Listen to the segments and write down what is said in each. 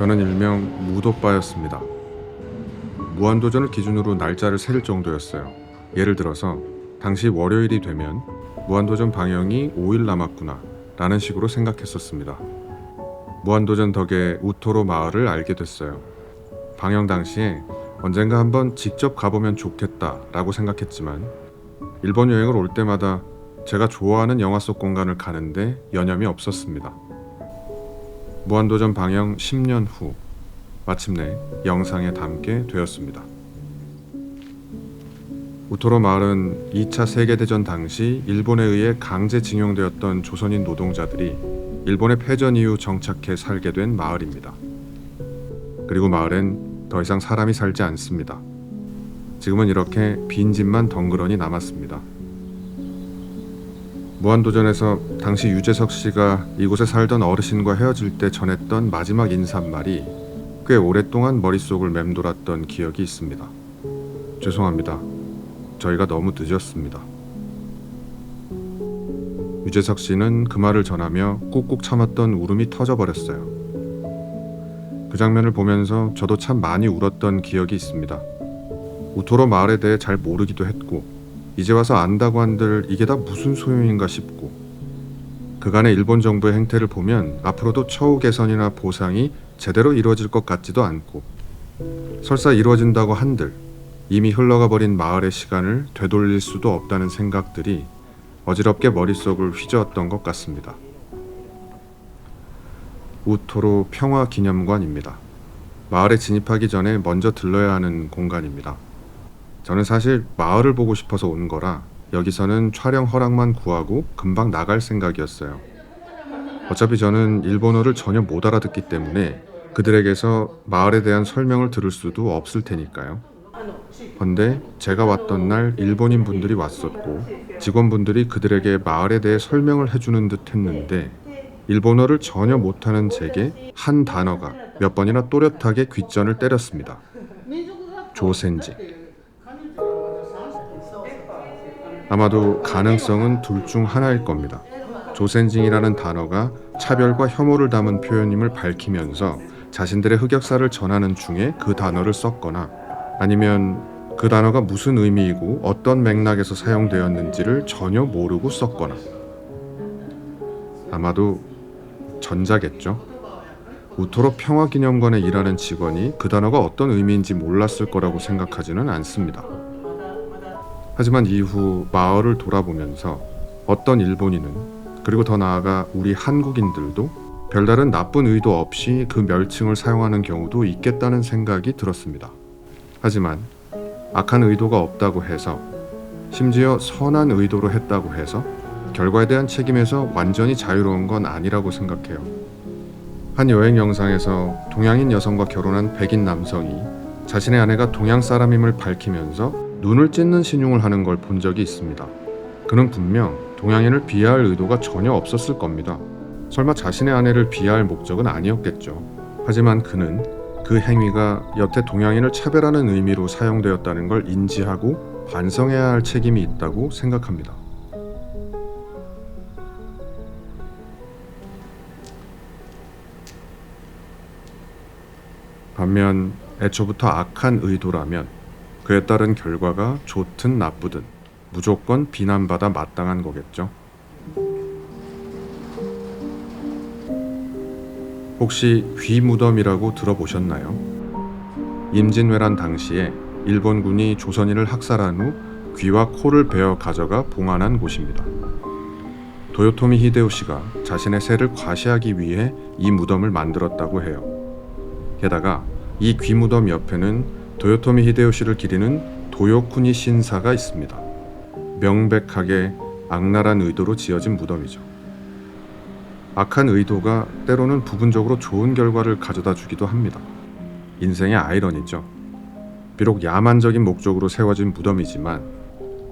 저는 일명 무도빠였습니다. 무한도전을 기준으로 날짜를 세릴 정도였어요. 예를 들어서 당시 월요일이 되면 무한도전 방영이 5일 남았구나 라는 식으로 생각했었습니다. 무한도전 덕에 우토로 마을을 알게 됐어요. 방영 당시에 언젠가 한번 직접 가보면 좋겠다 라고 생각했지만 일본 여행을 올 때마다 제가 좋아하는 영화 속 공간을 가는데 여념이 없었습니다. 무한도전 방영 10년 후 마침내 영상에 담게 되었습니다. 우토로 마을은 2차 세계대전 당시 일본에 의해 강제징용되었던 조선인 노동자들이 일본의 패전 이후 정착해 살게 된 마을입니다. 그리고 마을엔 더 이상 사람이 살지 않습니다. 지금은 이렇게 빈집만 덩그러니 남았습니다. 무한도전에서 당시 유재석 씨가 이곳에 살던 어르신과 헤어질 때 전했던 마지막 인사말이 꽤 오랫동안 머릿속을 맴돌았던 기억이 있습니다. 죄송합니다. 저희가 너무 늦었습니다. 유재석 씨는 그 말을 전하며 꾹꾹 참았던 울음이 터져버렸어요. 그 장면을 보면서 저도 참 많이 울었던 기억이 있습니다. 우토로 마을에 대해 잘 모르기도 했고 이제 와서 안다고 한들 이게 다 무슨 소용인가 싶고 그간의 일본 정부의 행태를 보면 앞으로도 처우 개선이나 보상이 제대로 이루어질 것 같지도 않고 설사 이루어진다고 한들 이미 흘러가 버린 마을의 시간을 되돌릴 수도 없다는 생각들이 어지럽게 머릿속을 휘저었던 것 같습니다. 우토로 평화기념관입니다. 마을에 진입하기 전에 먼저 들러야 하는 공간입니다. 저는 사실 마을을 보고 싶어서 온 거라 여기서는 촬영 허락만 구하고 금방 나갈 생각이었어요. 어차피 저는 일본어를 전혀 못 알아듣기 때문에 그들에게서 마을에 대한 설명을 들을 수도 없을 테니까요. 그런데 제가 왔던 날 일본인 분들이 왔었고 직원분들이 그들에게 마을에 대해 설명을 해주는 듯 했는데 일본어를 전혀 못하는 제게 한 단어가 몇 번이나 또렷하게 귓전을 때렸습니다. 조센지. 아마도 가능성은 둘 중 하나일 겁니다. 조센징이라는 단어가 차별과 혐오를 담은 표현임을 밝히면서 자신들의 흑역사를 전하는 중에 그 단어를 썼거나 아니면 그 단어가 무슨 의미이고 어떤 맥락에서 사용되었는지를 전혀 모르고 썼거나 아마도 전자겠죠. 우토로 평화기념관에 일하는 직원이 그 단어가 어떤 의미인지 몰랐을 거라고 생각하지는 않습니다. 하지만 이후 마을을 돌아보면서 어떤 일본인은 그리고 더 나아가 우리 한국인들도 별다른 나쁜 의도 없이 그 멸칭을 사용하는 경우도 있겠다는 생각이 들었습니다. 하지만 악한 의도가 없다고 해서 심지어 선한 의도로 했다고 해서 결과에 대한 책임에서 완전히 자유로운 건 아니라고 생각해요. 한 여행 영상에서 동양인 여성과 결혼한 백인 남성이 자신의 아내가 동양 사람임을 밝히면서 눈을 찢는 신용을 하는 걸 본 적이 있습니다. 그는 분명 동양인을 비하할 의도가 전혀 없었을 겁니다. 설마 자신의 아내를 비하할 목적은 아니었겠죠. 하지만 그는 그 행위가 여태 동양인을 차별하는 의미로 사용되었다는 걸 인지하고 반성해야 할 책임이 있다고 생각합니다. 반면 애초부터 악한 의도라면 그에 따른 결과가 좋든 나쁘든 무조건 비난받아 마땅한 거겠죠. 혹시 귀무덤이라고 들어보셨나요? 임진왜란 당시에 일본군이 조선인을 학살한 후 귀와 코를 베어 가져가 봉안한 곳입니다. 도요토미 히데요시가 자신의 세를 과시하기 위해 이 무덤을 만들었다고 해요. 게다가 이 귀무덤 옆에는 도요토미 히데요시를 기리는 도요쿠니 신사가 있습니다. 명백하게 악랄한 의도로 지어진 무덤이죠. 악한 의도가 때로는 부분적으로 좋은 결과를 가져다 주기도 합니다. 인생의 아이러니죠. 비록 야만적인 목적으로 세워진 무덤이지만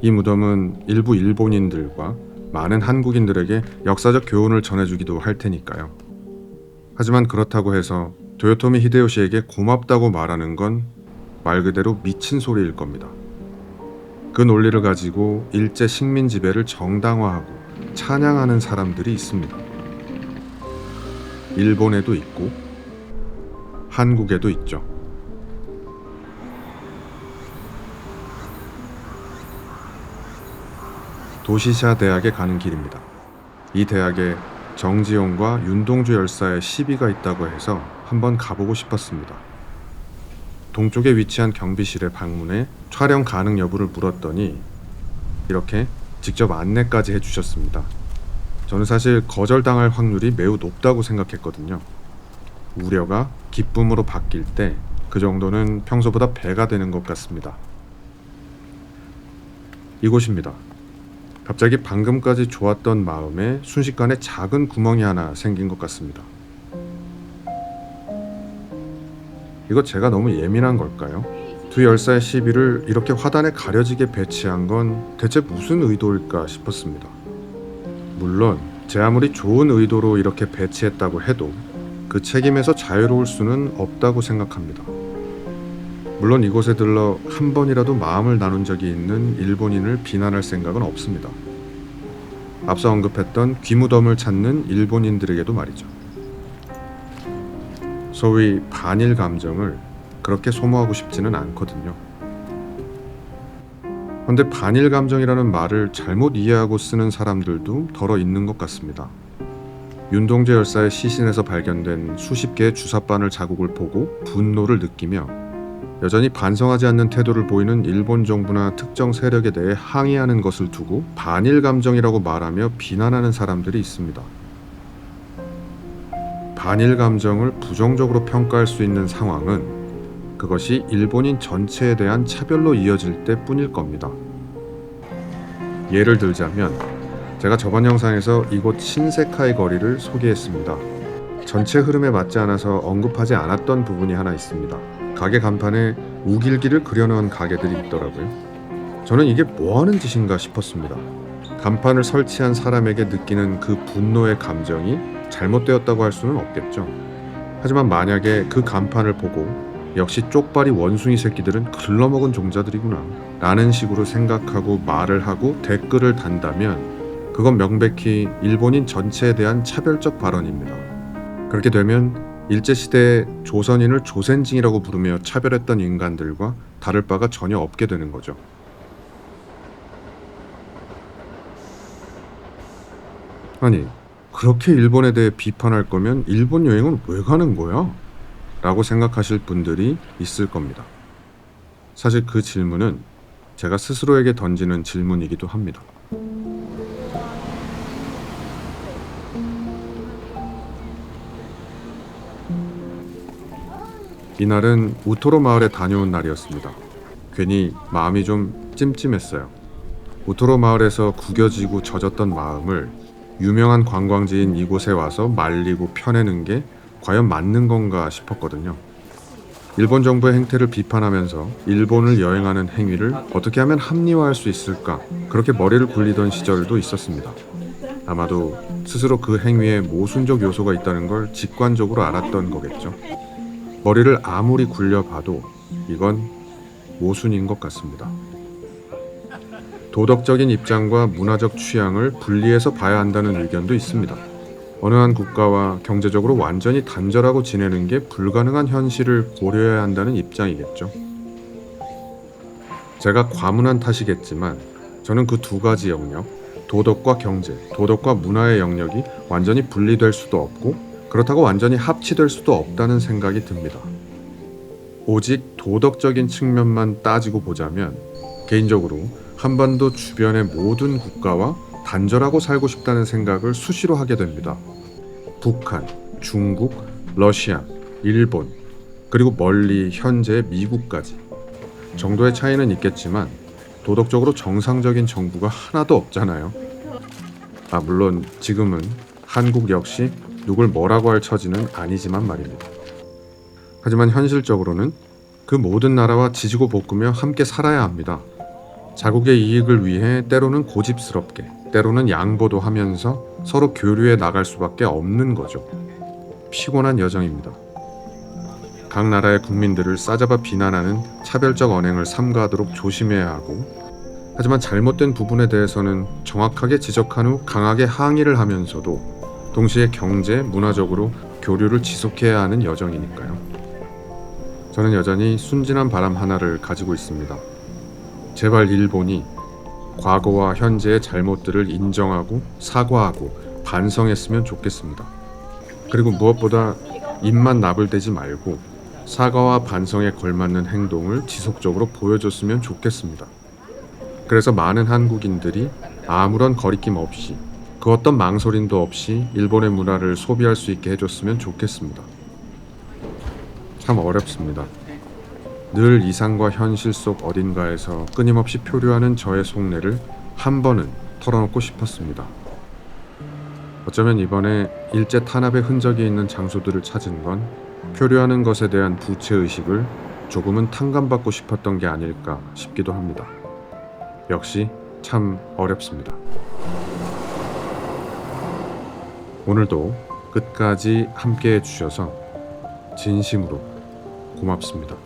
이 무덤은 일부 일본인들과 많은 한국인들에게 역사적 교훈을 전해주기도 할 테니까요. 하지만 그렇다고 해서 도요토미 히데요시에게 고맙다고 말하는 건 말 그대로 미친 소리일 겁니다. 그 논리를 가지고 일제 식민 지배를 정당화하고 찬양하는 사람들이 있습니다. 일본에도 있고 한국에도 있죠. 도시샤 대학에 가는 길입니다. 이 대학에 정지용과 윤동주 열사의 시비가 있다고 해서 한번 가보고 싶었습니다. 동쪽에 위치한 경비실에 방문해 촬영 가능 여부를 물었더니 이렇게 직접 안내까지 해주셨습니다. 저는 사실 거절당할 확률이 매우 높다고 생각했거든요. 우려가 기쁨으로 바뀔 때 그 정도는 평소보다 배가 되는 것 같습니다. 이곳입니다. 갑자기 방금까지 좋았던 마음에 순식간에 작은 구멍이 하나 생긴 것 같습니다. 이거 제가 너무 예민한 걸까요? 두 열사의 시비를 이렇게 화단에 가려지게 배치한 건 대체 무슨 의도일까 싶었습니다. 물론 제 아무리 좋은 의도로 이렇게 배치했다고 해도 그 책임에서 자유로울 수는 없다고 생각합니다. 물론 이곳에 들러 한 번이라도 마음을 나눈 적이 있는 일본인을 비난할 생각은 없습니다. 앞서 언급했던 귀무덤을 찾는 일본인들에게도 말이죠. 소위 반일 감정을 그렇게 소모하고 싶지는 않거든요. 그런데 반일 감정이라는 말을 잘못 이해하고 쓰는 사람들도 덜어 있는 것 같습니다. 윤동주 열사의 시신에서 발견된 수십 개의 주사바늘 자국을 보고 분노를 느끼며 여전히 반성하지 않는 태도를 보이는 일본 정부나 특정 세력에 대해 항의하는 것을 두고 반일 감정이라고 말하며 비난하는 사람들이 있습니다. 반일 감정을 부정적으로 평가할 수 있는 상황은 그것이 일본인 전체에 대한 차별로 이어질 때뿐일 겁니다. 예를 들자면 제가 저번 영상에서 이곳 신세카의 거리를 소개했습니다. 전체 흐름에 맞지 않아서 언급하지 않았던 부분이 하나 있습니다. 가게 간판에 우길기를 그려놓은 가게들이 있더라고요. 저는 이게 뭐하는 짓인가 싶었습니다. 간판을 설치한 사람에게 느끼는 그 분노의 감정이 잘못되었다고 할 수는 없겠죠. 하지만 만약에 그 간판을 보고 역시 쪽발이 원숭이 새끼들은 글러먹은 종자들이구나 라는 식으로 생각하고 말을 하고 댓글을 단다면 그건 명백히 일본인 전체에 대한 차별적 발언입니다. 그렇게 되면 일제시대에 조선인을 조센징이라고 부르며 차별했던 인간들과 다를 바가 전혀 없게 되는 거죠. 아니, 그렇게 일본에 대해 비판할 거면 일본 여행은 왜 가는 거야? 라고 생각하실 분들이 있을 겁니다. 사실 그 질문은 제가 스스로에게 던지는 질문이기도 합니다. 이날은 우토로 마을에 다녀온 날이었습니다. 괜히 마음이 좀 찜찜했어요. 우토로 마을에서 구겨지고 젖었던 마음을 유명한 관광지인 이곳에 와서 말리고 펴내는 게 과연 맞는 건가 싶었거든요. 일본 정부의 행태를 비판하면서 일본을 여행하는 행위를 어떻게 하면 합리화할 수 있을까 그렇게 머리를 굴리던 시절도 있었습니다. 아마도 스스로 그 행위에 모순적 요소가 있다는 걸 직관적으로 알았던 거겠죠. 머리를 아무리 굴려봐도 이건 모순인 것 같습니다. 도덕적인 입장과 문화적 취향을 분리해서 봐야 한다는 의견도 있습니다. 어느 한 국가와 경제적으로 완전히 단절하고 지내는 게 불가능한 현실을 고려해야 한다는 입장이겠죠. 제가 과문한 탓이겠지만 저는 그 두 가지 영역, 도덕과 경제, 도덕과 문화의 영역이 완전히 분리될 수도 없고 그렇다고 완전히 합치될 수도 없다는 생각이 듭니다. 오직 도덕적인 측면만 따지고 보자면 개인적으로 한반도 주변의 모든 국가와 단절하고 살고 싶다는 생각을 수시로 하게 됩니다. 북한, 중국, 러시아, 일본, 그리고 멀리 현재 미국까지. 정도의 차이는 있겠지만 도덕적으로 정상적인 정부가 하나도 없잖아요. 물론 지금은 한국 역시 누굴 뭐라고 할 처지는 아니지만 말입니다. 하지만 현실적으로는 그 모든 나라와 지지고 볶으며 함께 살아야 합니다. 자국의 이익을 위해 때로는 고집스럽게, 때로는 양보도 하면서 서로 교류해 나갈 수밖에 없는 거죠. 피곤한 여정입니다. 각 나라의 국민들을 싸잡아 비난하는 차별적 언행을 삼가하도록 조심해야 하고, 하지만 잘못된 부분에 대해서는 정확하게 지적한 후 강하게 항의를 하면서도 동시에 경제, 문화적으로 교류를 지속해야 하는 여정이니까요. 저는 여전히 순진한 바람 하나를 가지고 있습니다. 제발 일본이 과거와 현재의 잘못들을 인정하고 사과하고 반성했으면 좋겠습니다. 그리고 무엇보다 입만 나불대지 말고 사과와 반성에 걸맞는 행동을 지속적으로 보여줬으면 좋겠습니다. 그래서 많은 한국인들이 아무런 거리낌 없이 그 어떤 망설임도 없이 일본의 문화를 소비할 수 있게 해줬으면 좋겠습니다. 참 어렵습니다. 늘 이상과 현실 속 어딘가에서 끊임없이 표류하는 저의 속내를 한 번은 털어놓고 싶었습니다. 어쩌면 이번에 일제 탄압의 흔적이 있는 장소들을 찾은 건 표류하는 것에 대한 부채의식을 조금은 탕감받고 싶었던 게 아닐까 싶기도 합니다. 역시 참 어렵습니다. 오늘도 끝까지 함께 해주셔서 진심으로 고맙습니다.